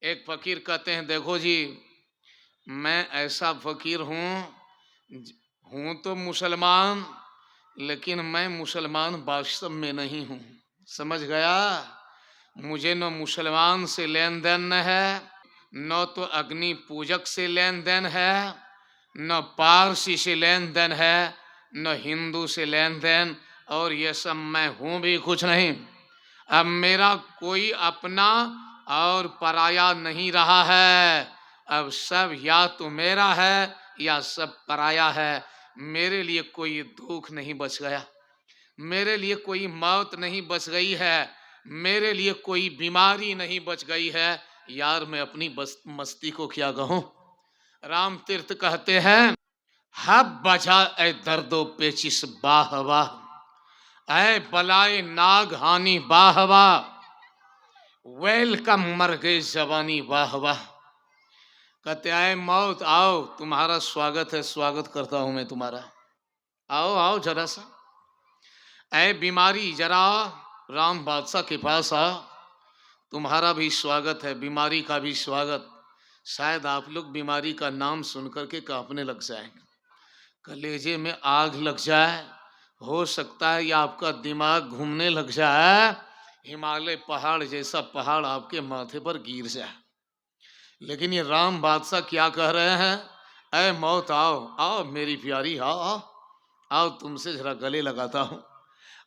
एक फकीर कहते हैं, देखो जी, मैं ऐसा फकीर हूँ तो मुसलमान, लेकिन मैं मुसलमान वास्तव में नहीं हूँ। समझ गया? मुझे न मुसलमान से लेन देन है, न तो अग्नि पूजक से लेन देन है, न पारसी से लेन देन है, न हिंदू से लेन देन, और ये सब मैं हूँ भी कुछ नहीं। अब मेरा कोई अपना और पराया नहीं रहा है। अब सब या तो मेरा है या सब पराया है। मेरे लिए कोई दुख नहीं बच गया, मेरे लिए कोई मौत नहीं बच गई है, मेरे लिए कोई बीमारी नहीं बच गई है। यार मैं अपनी मस्ती को क्या कहूँ। राम तीर्थ कहते हैं, हब बजा ए दर्दो पेचिस बाह वाह, ऐ बलाए नाग हानि वाह वाह, वेलकम मर गए जवानी वाह वाह। कहते आए मौत आओ, तुम्हारा स्वागत है, स्वागत करता हूं मैं तुम्हारा। आओ आओ जरा सा। ऐ बीमारी जरा राम बादशाह के पास आओ, तुम्हारा भी स्वागत है, बीमारी का भी स्वागत। शायद आप लोग बीमारी का नाम सुनकर के कांपने लग जाएंगे, कलेजे में आग लग जाए, हो सकता है या आपका दिमाग घूमने लग जाए, हिमालय पहाड़ जैसा पहाड़ आपके माथे पर गिर जाए। लेकिन ये राम बादशाह क्या कह रहे हैं, ऐ मौत आओ आओ मेरी प्यारी, आओ आओ आओ, तुमसे जरा गले लगाता हूँ।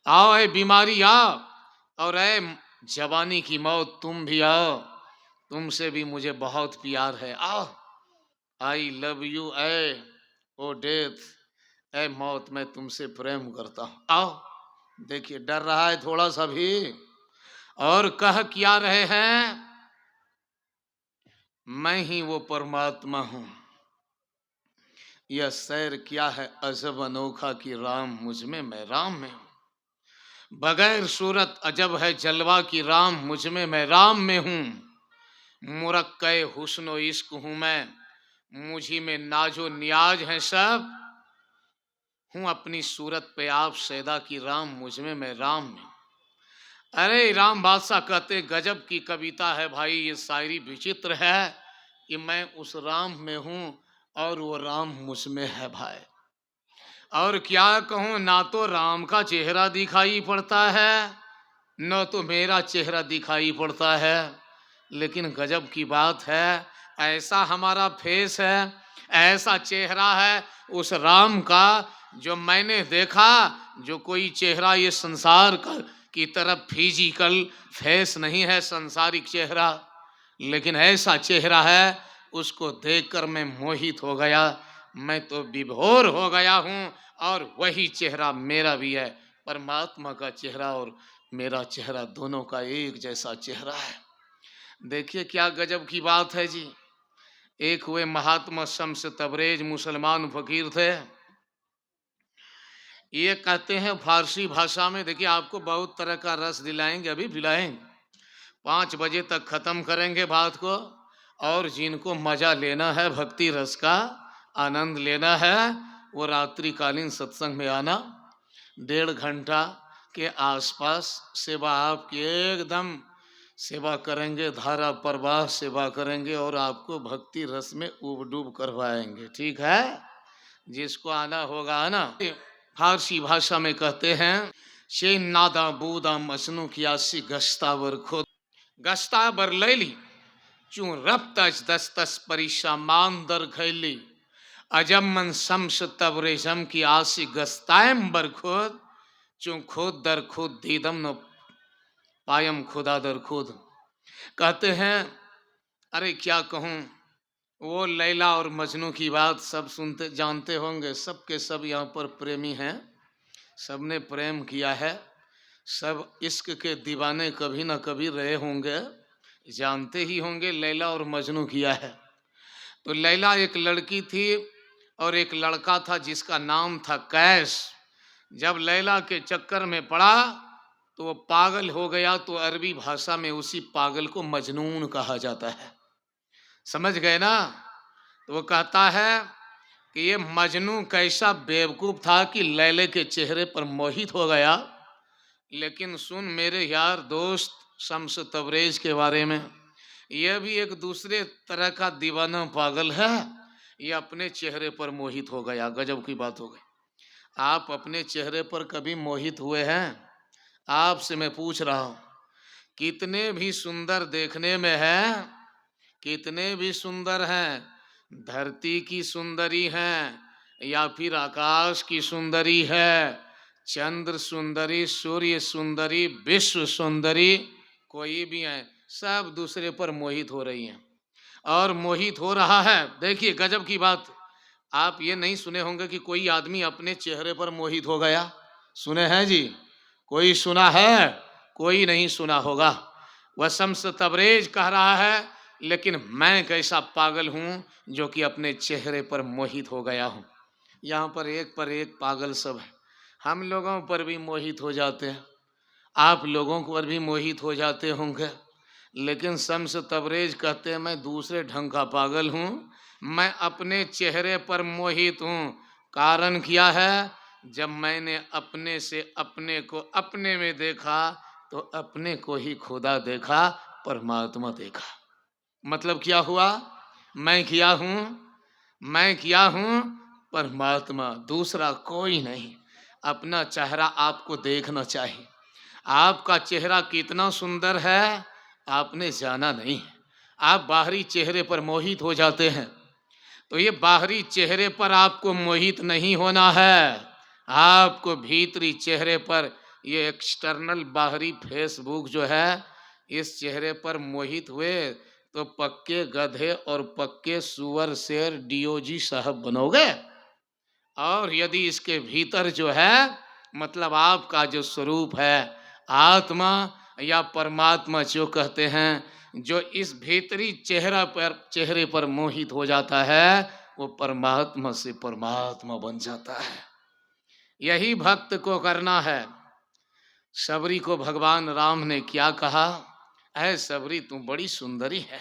आओ ऐ बीमारी आओ, और ऐ जवानी की मौत तुम भी आओ, तुमसे भी मुझे बहुत प्यार है। आओ, आई लव यू ऐ ओ डेथ, ऐ मौत मैं तुमसे प्रेम करता हूँ। आओ। देखिए डर रहा है थोड़ा सा भी, और कह क्या रहे हैं, मैं ही वो परमात्मा हूँ। यह सैर क्या है अजब अनोखा की राम मुझ में, मैं राम में हूँ। बगैर सूरत अजब है जलवा की राम मुझ में, मैं राम में हूँ। मुरक्के हुस्नो इश्क हूँ मैं, मुझी में नाजो नियाज है सब, हूँ अपनी सूरत पे आप सैदा की राम मुझ में, मैं राम में। अरे राम बादशाह कहते, गजब की कविता है भाई, ये शायरी विचित्र है कि मैं उस राम में हूँ और वो राम मुझ में है भाई। और क्या कहूँ, ना तो राम का चेहरा दिखाई पड़ता है, न तो मेरा चेहरा दिखाई पड़ता है। लेकिन गजब की बात है, ऐसा हमारा फेस है, ऐसा चेहरा है उस राम का जो मैंने देखा, जो कोई चेहरा ये संसार का की तरफ फिजिकल फेस नहीं है, संसारिक चेहरा, लेकिन ऐसा चेहरा है, उसको देखकर मैं मोहित हो गया, मैं तो विभोर हो गया हूँ। और वही चेहरा मेरा भी है, परमात्मा का चेहरा और मेरा चेहरा दोनों का एक जैसा चेहरा है। देखिए क्या गजब की बात है जी। एक हुए महात्मा शम्स तबरेज, मुसलमान फकीर थे। ये कहते हैं फारसी भाषा में, देखिए आपको बहुत तरह का रस दिलाएंगे, अभी पिलाएंगे, 5 बजे तक खत्म करेंगे बात को। और जिनको मजा लेना है, भक्ति रस का आनंद लेना है, वो रात्रिकालीन सत्संग में आना। 1.5 घंटा के आसपास सेवा आपकी एकदम सेवा करेंगे, धारा प्रवाह सेवा करेंगे, और आपको भक्ति रस में उब डूब करवाएंगे। ठीक है, जिसको आना होगा आना। फारसी भाषा में कहते हैं, शे नादा बूदा मसनू कियासी गस्तावर खुद, गस्तावर लैली चूं रफ्तज दस्तस परिशा मान दर खैली, अजमन शम्स तबरेजम की आसी गस्तायम बर खुद, चूं खुद दर खुद दीदम न पायम खुदा दर खुद। कहते हैं, अरे क्या कहूँ, वो लैला और मजनू की बात सब सुनते जानते होंगे, सब के सब यहाँ पर प्रेमी हैं, सबने प्रेम किया है, सब इश्क के दीवाने कभी ना कभी रहे होंगे, जानते ही होंगे लैला और मजनू किया है। तो लैला एक लड़की थी और एक लड़का था जिसका नाम था कैस। जब लैला के चक्कर में पड़ा तो वो पागल हो गया, तो अरबी भाषा में उसी पागल को मजनून कहा जाता है। समझ गए ना? तो वो कहता है कि ये मजनू कैसा बेवकूफ़ था कि लैले के चेहरे पर मोहित हो गया। लेकिन सुन मेरे यार दोस्त शम्स तबरेज के बारे में, यह भी एक दूसरे तरह का दीवाना पागल है। ये अपने चेहरे पर मोहित हो गया। गजब की बात हो गई। आप अपने चेहरे पर कभी मोहित हुए हैं? आपसे मैं पूछ रहा हूं, कितने भी सुंदर देखने में है, कितने भी सुंदर हैं, धरती की सुंदरी हैं या फिर आकाश की सुंदरी है, चंद्र सुंदरी, सूर्य सुंदरी, विश्व सुंदरी, कोई भी है, सब दूसरे पर मोहित हो रही हैं और मोहित हो रहा है। देखिए गजब की बात, आप ये नहीं सुने होंगे कि कोई आदमी अपने चेहरे पर मोहित हो गया। सुने हैं जी? कोई सुना है? कोई नहीं सुना होगा। वह शम्स तबरेज कह रहा है, लेकिन मैं कैसा पागल हूं जो कि अपने चेहरे पर मोहित हो गया हूं। यहाँ पर एक पागल सब है। हम लोगों पर भी मोहित हो जाते हैं, आप लोगों पर भी मोहित हो जाते होंगे, लेकिन शम्स तबरेज कहते हैं मैं दूसरे ढंग का पागल हूँ, मैं अपने चेहरे पर मोहित हूँ। कारण क्या है? जब मैंने अपने से अपने को अपने में देखा तो अपने को ही खुदा देखा, परमात्मा देखा। मतलब क्या हुआ? मैं क्या हूँ? मैं क्या हूँ? परमात्मा, दूसरा कोई नहीं। अपना चेहरा आपको देखना चाहिए। आपका चेहरा कितना सुंदर है आपने जाना नहीं है। आप बाहरी चेहरे पर मोहित हो जाते हैं, तो ये बाहरी चेहरे पर आपको मोहित नहीं होना है। आपको भीतरी चेहरे पर, ये एक्सटर्नल बाहरी फेसबुक जो है, इस चेहरे पर मोहित हुए तो पक्के गधे और पक्के सुअर शेर डीओजी साहब बनोगे। और यदि इसके भीतर जो है, मतलब आपका जो स्वरूप है, आत्मा या परमात्मा जो कहते हैं, जो इस भीतरी चेहरे पर मोहित हो जाता है, वो परमात्मा से परमात्मा बन जाता है। यही भक्त को करना है। सबरी को भगवान राम ने क्या कहा? ऐ सबरी तू बड़ी सुंदरी है,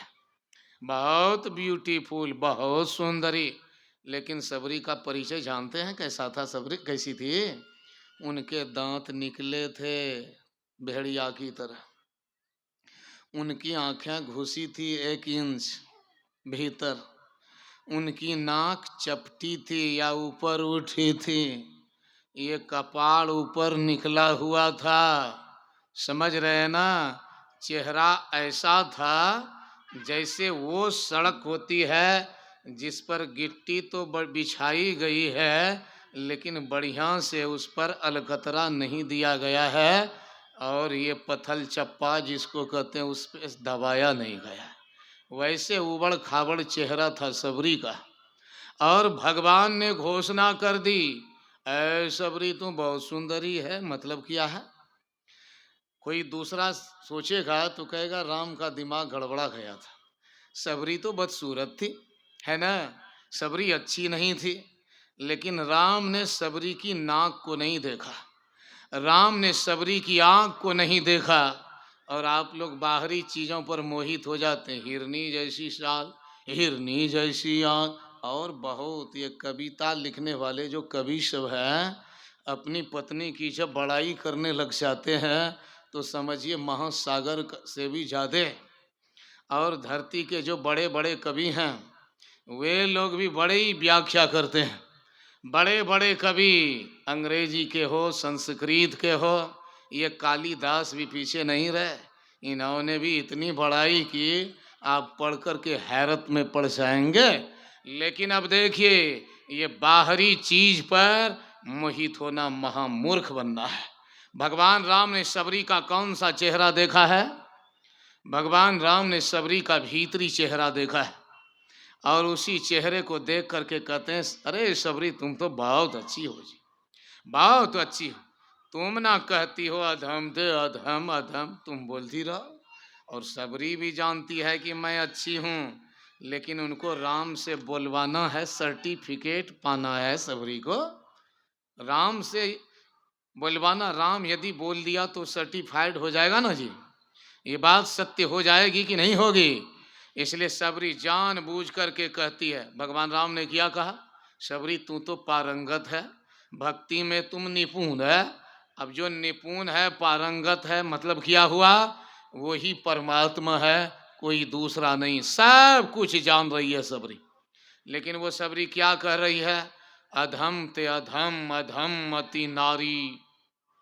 बहुत ब्यूटीफुल, बहुत सुंदरी। लेकिन सबरी का परिचय जानते हैं कैसा था? सबरी कैसी थी? उनके दांत निकले थे भेड़िया की तरह, उनकी आंखें घुसी थी 1 इंच भीतर, उनकी नाक चपटी थी या ऊपर उठी थी, ये कपाड़ ऊपर निकला हुआ था। समझ रहे हैं ना? चेहरा ऐसा था जैसे वो सड़क होती है जिस पर गिट्टी तो बिछाई गई है, लेकिन बढ़िया से उस पर अलकतरा नहीं दिया गया है, और ये पत्थल चप्पा जिसको कहते हैं उस पर दबाया नहीं गया। वैसे उबड़ खाबड़ चेहरा था सबरी का। और भगवान ने घोषणा कर दी, ऐ सबरी तू बहुत सुंदरी है। मतलब क्या है? कोई दूसरा सोचेगा तो कहेगा राम का दिमाग गड़बड़ा गया था, सबरी तो बदसूरत थी, है ना? सबरी अच्छी नहीं थी। लेकिन राम ने सबरी की नाक को नहीं देखा, राम ने सबरी की आंख को नहीं देखा। और आप लोग बाहरी चीज़ों पर मोहित हो जाते हैं, हिरनी जैसी चाल, हिरनी जैसी आंख, और बहुत ये कविता लिखने वाले जो कवि सब हैं, अपनी पत्नी की जब बड़ाई करने लग जाते हैं तो समझिए महासागर से भी ज़्यादा। और धरती के जो बड़े बड़े कवि हैं, वे लोग भी बड़े ही व्याख्या करते हैं। बड़े बड़े कवि अंग्रेजी के हो, संस्कृत के हो, ये कालिदास भी पीछे नहीं रहे। इन्होंने भी इतनी बड़ाई की, आप पढ़ कर के हैरत में पड़ जाएंगे। लेकिन अब देखिए, ये बाहरी चीज पर मोहित होना महामूर्ख बनना है। भगवान राम ने सबरी का कौन सा चेहरा देखा है? भगवान राम ने सबरी का भीतरी चेहरा देखा है, और उसी चेहरे को देख करके कहते हैं, अरे सबरी तुम तो बहुत अच्छी हो जी, बहुत अच्छी हो। तुम ना कहती हो अधम दे अधम अधम, तुम बोलती रहो। और सबरी भी जानती है कि मैं अच्छी हूँ, लेकिन उनको राम से बोलवाना है, सर्टिफिकेट पाना है सबरी को। राम से बोलवाना, राम यदि बोल दिया तो सर्टिफाइड हो जाएगा ना जी, ये बात सत्य हो जाएगी कि नहीं होगी। इसलिए सबरी जानबूझ करके कहती है। भगवान राम ने क्या कहा? सबरी तू तो पारंगत है, भक्ति में तुम निपुण है। अब जो निपुण है, पारंगत है, मतलब क्या हुआ? वही परमात्मा है, कोई दूसरा नहीं, सब कुछ जान रही है सबरी। लेकिन वो सबरी क्या कह रही है? अधम ते अधम, अधम मति नारी,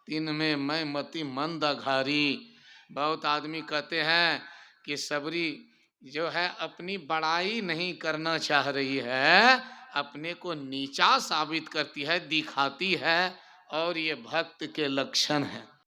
तीन में मैं मति मंद अघारी। बहुत आदमी कहते हैं कि सबरी जो है अपनी बड़ाई नहीं करना चाह रही है, अपने को नीचा साबित करती है, दिखाती है, और ये भक्त के लक्षण है।